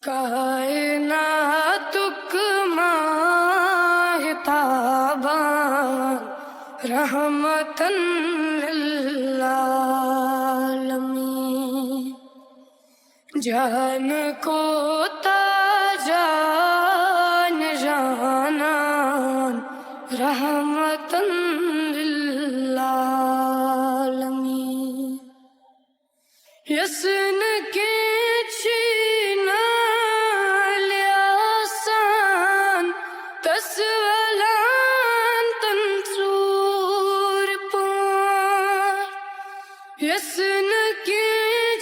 کائناتک ماہتابان رحمتن للعالمین، جان کو تاجان جانان رحمتن للعالمین، یسن کے چینا لیاسان تسولان تنصور پار، یسن کے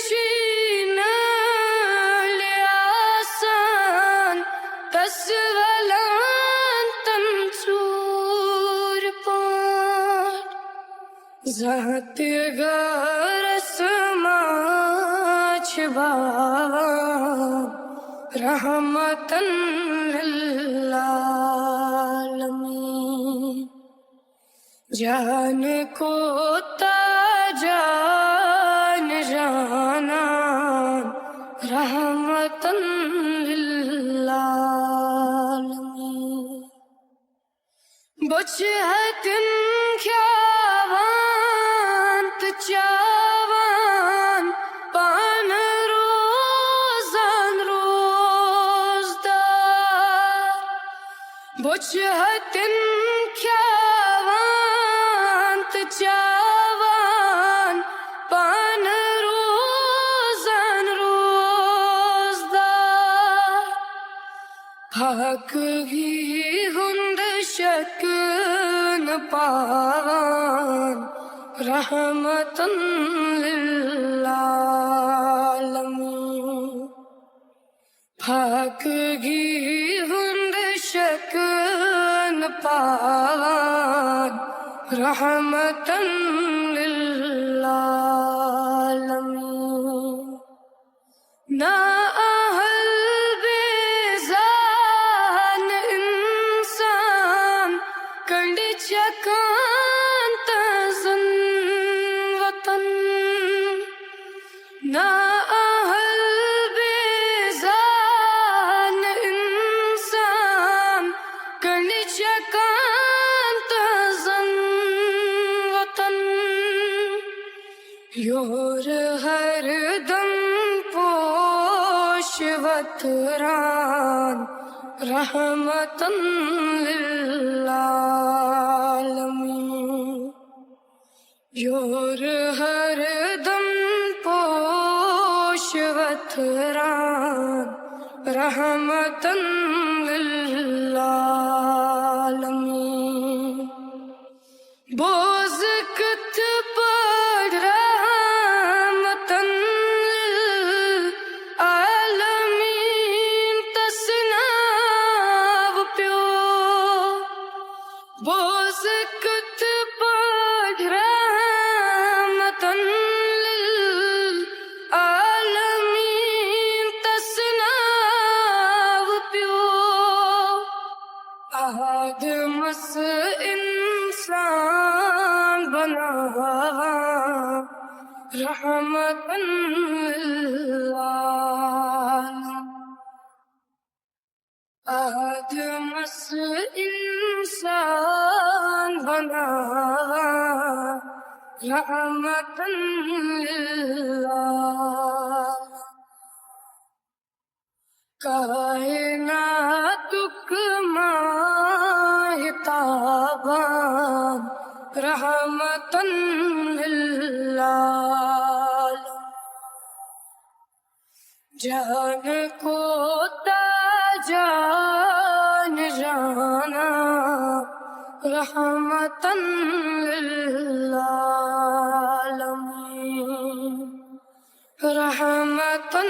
چینا لیاسان تسولان تنصور پار، ذات غرس باوان رحمتن للعالمین، جان کو تاجان جانان رحمتن للعالمین، بچ ہتن کیاوانت چاوان پان بچ ہتن کیاوانت چاوان پان روزان روزدار، پاک ہی ہند شکن پاوان رحمتن للعالمین، پاک ہی ہند شکن پاوان رحمتن للعالمین، نا اہل بیزان انسان کنڈ چکان تزن وطن، نا یور ہر دم پوش وطران رحمتن للعالمین، یور ہر دم پوش وطران رحمتن للعالمین، بوز کت پڑھ رحمتن للعالمین تسناو پیو، بوز کت پڑھ رحمتن للعالمین تسناو پیو، احد مس انسان بناوا رحمتن للعالمین، احد مس انسان بناوا رحمتن للعالمین، کائناتک ماہتابان رحمتن للعالمین، جان کو تاجان جانا رحمتن للعالمین، رحمتن